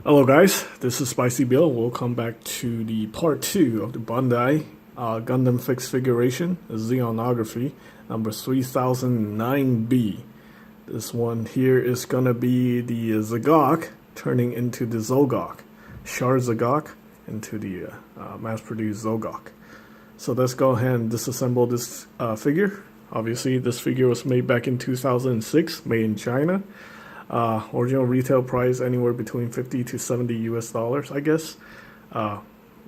Hello guys, this is Spicy Bill. Welcome back to the part 2 of the Bandai Gundam Fixed Figuration Zeonography number 3009B. This one here is gonna be the Zogock turning into the Zogock, Shard Zogock into the mass-produced Zogock. So let's go ahead and disassemble this figure. Obviously this figure was made back in 2006, made in China. Original retail price anywhere between 50 to 70 US dollars, I guess. I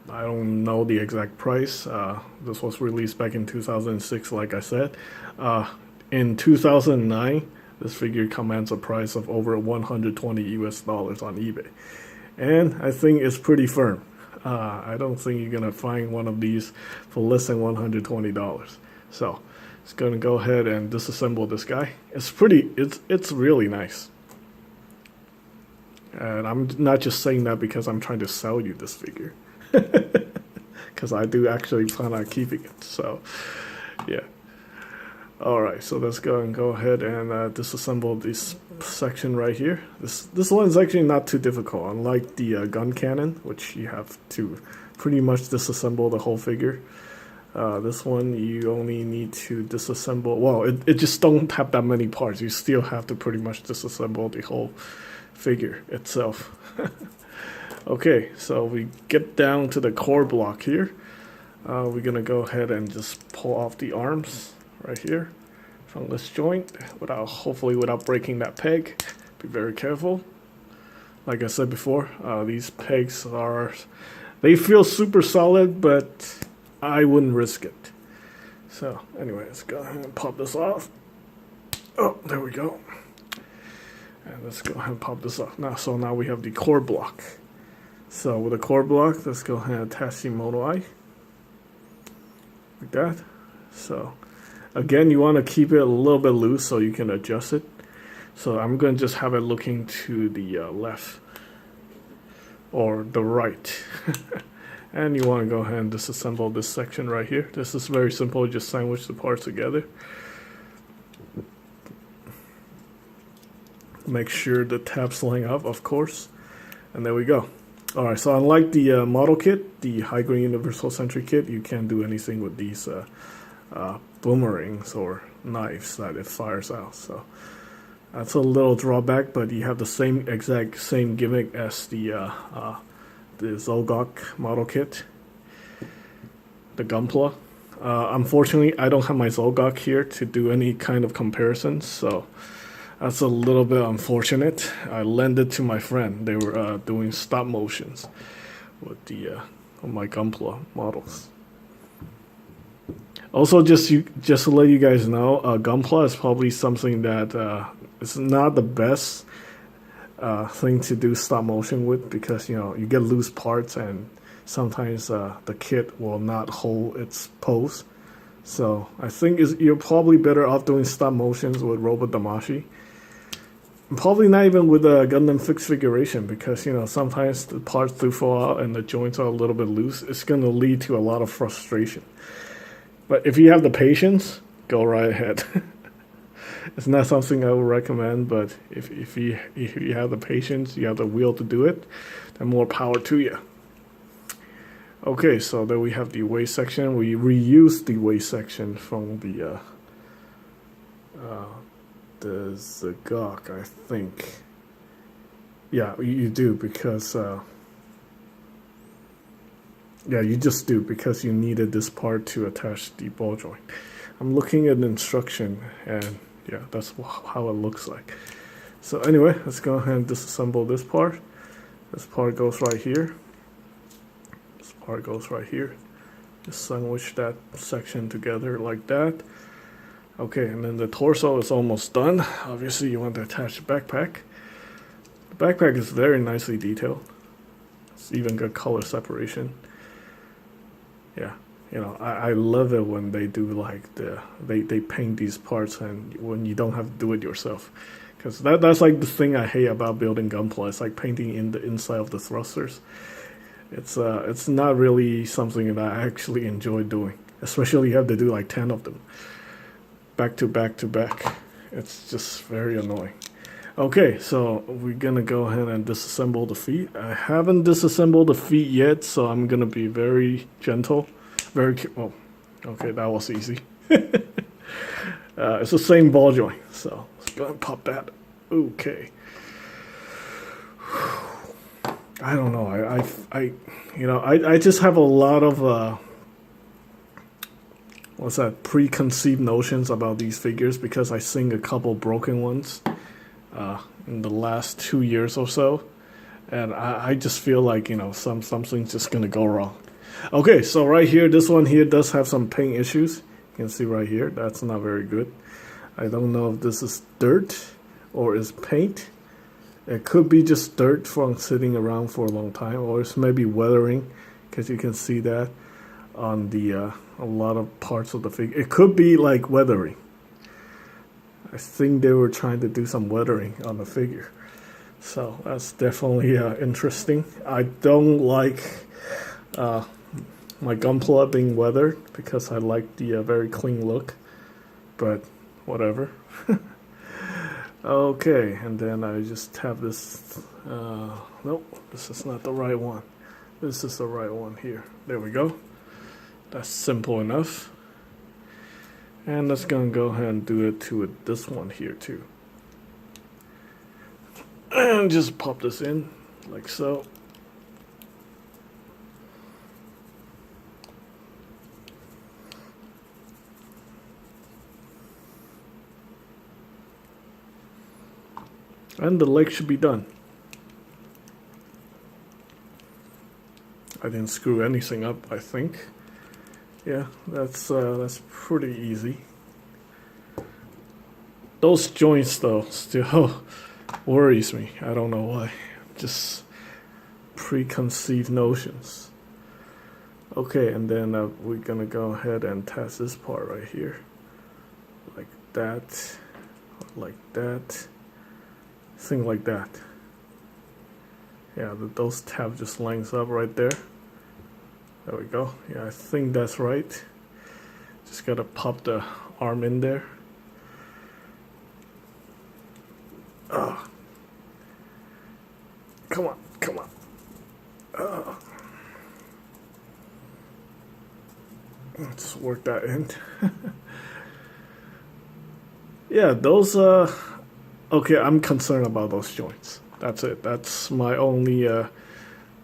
don't know the exact price. This was released back in 2006, like I said. In 2009, this figure commands a price of over 120 US dollars on eBay. And I think it's pretty firm. I don't think you're gonna find one of these for less than $120. So it's gonna go ahead and disassemble this guy. It's really nice. And I'm not just saying that because I'm trying to sell you this figure. Because I do actually plan on keeping it. So, yeah. Alright, so let's go ahead and disassemble this section right here. This one is actually not too difficult. Unlike the gun cannon, which you have to pretty much disassemble the whole figure. This one you only need to disassemble. Well, it just don't have that many parts. You still have to pretty much disassemble the whole figure itself. Okay, so we get down to the core block here. We're gonna go ahead and just pull off the arms right here from this joint hopefully without breaking that peg. Be very careful. Like I said before, these pegs they feel super solid, but I wouldn't risk it. So anyway, let's go ahead and pop this off. Oh, there we go. And let's go ahead and pop this off. Now we have the core block. So with the core block, let's go ahead and attach the motor eye. Like that. So again, you want to keep it a little bit loose so you can adjust it. So I'm going to just have it looking to the left or the right. And you want to go ahead and disassemble this section right here. This is very simple, just sandwich the parts together. Make sure the tabs line up, of course. And there we go. Alright, so unlike the model kit, the high grade universal sentry kit, you can't do anything with these boomerangs or knives that it fires out. So that's a little drawback, but you have the exact same gimmick as the Zogock model kit, the Gunpla. Unfortunately, I don't have my Zogock here to do any kind of comparisons, so that's a little bit unfortunate. I lent it to my friend. They were doing stop motions with the my Gunpla models. Also, just to let you guys know, Gunpla is probably something that it's not the best thing to do stop motion with, because you get loose parts and sometimes the kit will not hold its pose. So I think you're probably better off doing stop motions with Robot Damashi. Probably not even with a Gundam fixed figuration, because sometimes the parts do fall out and the joints are a little bit loose. It's going to lead to a lot of frustration. But if you have the patience, go right ahead. It's not something I would recommend, but if you have the patience, you have the will to do it, then more power to you. Okay, so there we have the waist section. We reused the waist section from the Zogock, I think. Yeah, you do, because yeah, you just do, because you needed this part to attach the ball joint. I'm looking at the instruction, and yeah, that's how it looks like. So anyway, let's go ahead and disassemble this part. This part goes right here. This part goes right here. Just sandwich that section together like that. Okay, and then the torso is almost done. Obviously, you want to attach the backpack. The backpack is very nicely detailed. It's even got color separation. Yeah, I love it when they do like they paint these parts, and when you don't have to do it yourself. Because that's like the thing I hate about building Gunpla. It's like painting in the inside of the thrusters. It's not really something that I actually enjoy doing. Especially you have to do like 10 of them. Back to back to back. It's just very annoying. Okay, so we're gonna go ahead and disassemble the feet. I haven't disassembled the feet yet, so I'm gonna be very gentle. Oh, okay, that was easy. It's the same ball joint, so let's go ahead and pop that. Okay. I don't know. I just have a lot of what's that, preconceived notions about these figures because I seen a couple broken ones in the last 2 years or so, and I just feel like something's just gonna go wrong. Okay, so right here, this one here does have some paint issues. You can see right here, that's not very good. I don't know if this is dirt or is paint. It could be just dirt from sitting around for a long time, or it's maybe weathering, because you can see that on the a lot of parts of the figure. It could be like weathering. I think they were trying to do some weathering on the figure, so that's definitely interesting. I don't like my gunpla being weathered because I like the very clean look, but whatever. Okay, and then I just have this, nope, this is not the right one. This is the right one here. There we go. That's simple enough. And let's go ahead and do it to this one here too. And just pop this in, like so. And the leg should be done. I didn't screw anything up, I think. Yeah, that's pretty easy. Those joints though still worries me. I don't know why. Just preconceived notions. Okay, and then we're gonna go ahead and test this part right here. Like that, like that. Thing like that. Yeah, those tabs just lines up right there. There we go. Yeah, I think that's right. Just gotta pop the arm in there. Oh. Come on, come on. Oh. Let's work that in. Yeah, those okay, I'm concerned about those joints. That's it. That's my only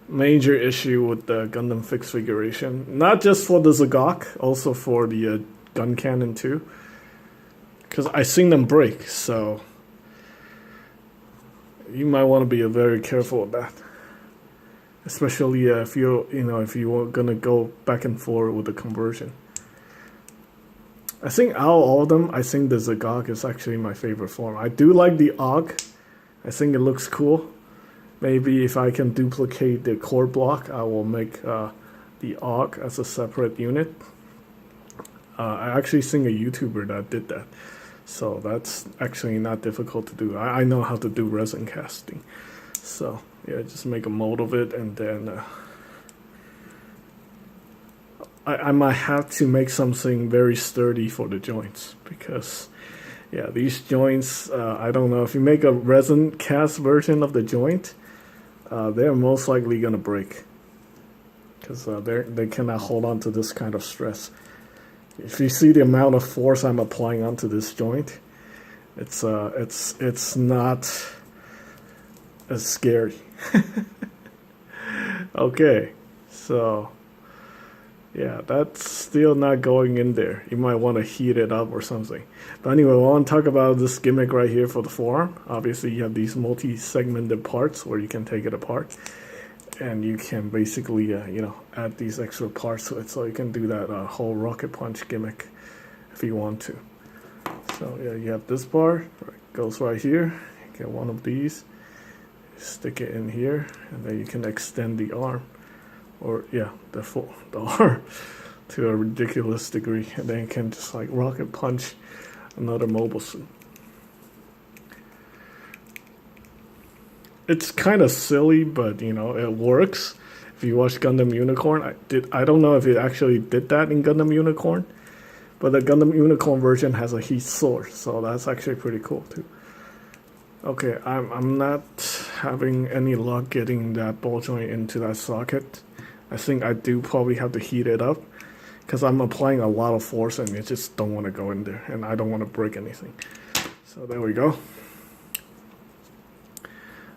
major issue with the Gundam fixed figuration. Not just for the Zogock, also for the gun cannon too. Because I seen them break, so you might want to be very careful with that. Especially if if you were gonna go back and forth with the conversion. I think out of all of them, I think the Zogock is actually my favorite form. I do like the AUG. I think it looks cool. Maybe if I can duplicate the core block, I will make the AUG as a separate unit. I actually seen a YouTuber that did that. So that's actually not difficult to do. I know how to do resin casting. So yeah, just make a mold of it, and then I might have to make something very sturdy for the joints, because yeah, these joints, I don't know, if you make a resin cast version of the joint, they're most likely gonna break, because they cannot hold on to this kind of stress. If you see the amount of force I'm applying onto this joint, it's not as scary. Okay, so yeah, that's still not going in there. You might want to heat it up or something. But anyway, I want to talk about this gimmick right here for the forearm. Obviously, you have these multi-segmented parts where you can take it apart, and you can basically, add these extra parts to it. So you can do that whole rocket punch gimmick if you want to. So yeah, you have this part. It goes right here. You get one of these, stick it in here, and then you can extend the arm. Or yeah, the arm to a ridiculous degree, and then you can just like rocket punch another mobile suit. It's kind of silly, but it works. If you watch Gundam Unicorn, I don't know if it actually did that in Gundam Unicorn, but the Gundam Unicorn version has a heat source, so that's actually pretty cool too. Okay, I'm not having any luck getting that ball joint into that socket. I think I do probably have to heat it up because I'm applying a lot of force and it just don't want to go in there, and I don't want to break anything. So there we go.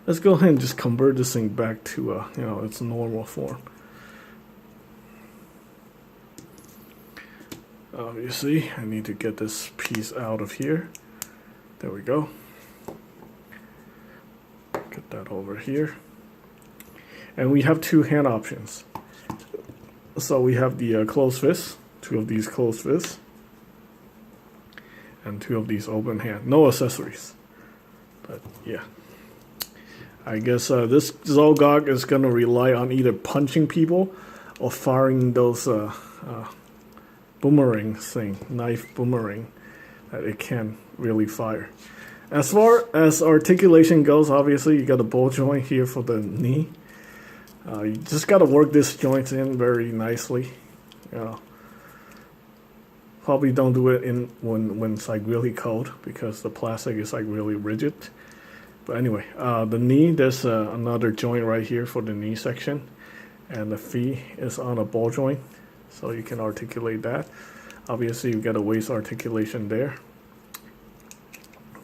Let's go ahead and just convert this thing back to its normal form. Obviously, I need to get this piece out of here. There we go. Get that over here. And we have two hand options. So we have the closed fist, two of these closed fists, and two of these open hand. No accessories. But yeah. I guess this Zogock is going to rely on either punching people or firing those boomerang thing, knife boomerang that it can really fire. As far as articulation goes, obviously you got a ball joint here for the knee. You just got to work this joint in very nicely. Probably don't do it in when it's like really cold because the plastic is like really rigid. But anyway, the knee, there's another joint right here for the knee section, and the feet is on a ball joint, so you can articulate that. Obviously, you got a waist articulation there.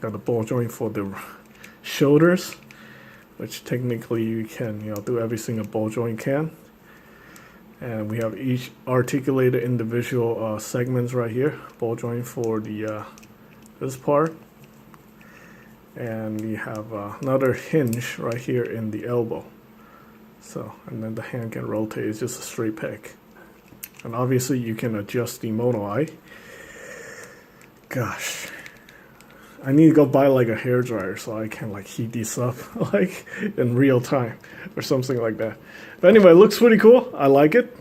Got a ball joint for the shoulders, which technically you can do everything a ball joint can. And we have each articulated individual segments right here. Ball joint for the this part. And we have another hinge right here in the elbow. So, and then the hand can rotate. It's just a straight peg. And obviously you can adjust the mono eye. Gosh, I need to go buy like a hairdryer so I can like heat these up like in real time or something like that. But anyway, it looks pretty cool. I like it.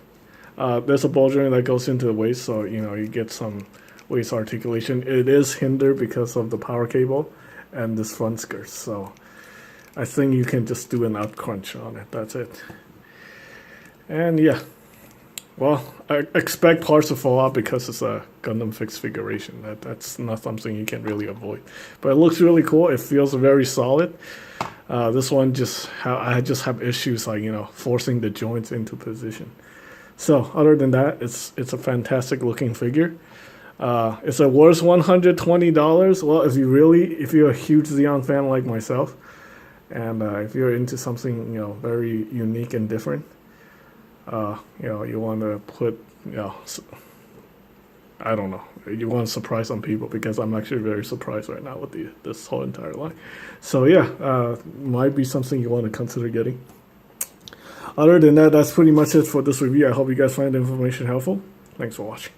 There's a ball joint that goes into the waist, so you get some waist articulation. It is hindered because of the power cable and this front skirt, so I think you can just do an up crunch on it. That's it. And yeah, well, I expect parts to fall out because it's a Gundam fixed figuration. That's not something you can really avoid. But it looks really cool. It feels very solid. This one I just have issues like forcing the joints into position. So other than that, it's a fantastic looking figure. It's a worth $120. Well, if you're a huge Zeon fan like myself, and if you're into something very unique and different, you want to put I don't know, you want to surprise some people, because I'm actually very surprised right now with this whole entire line. So yeah, might be something you want to consider getting. Other than that, that's pretty much it for this review. I hope you guys find the information helpful. Thanks for watching.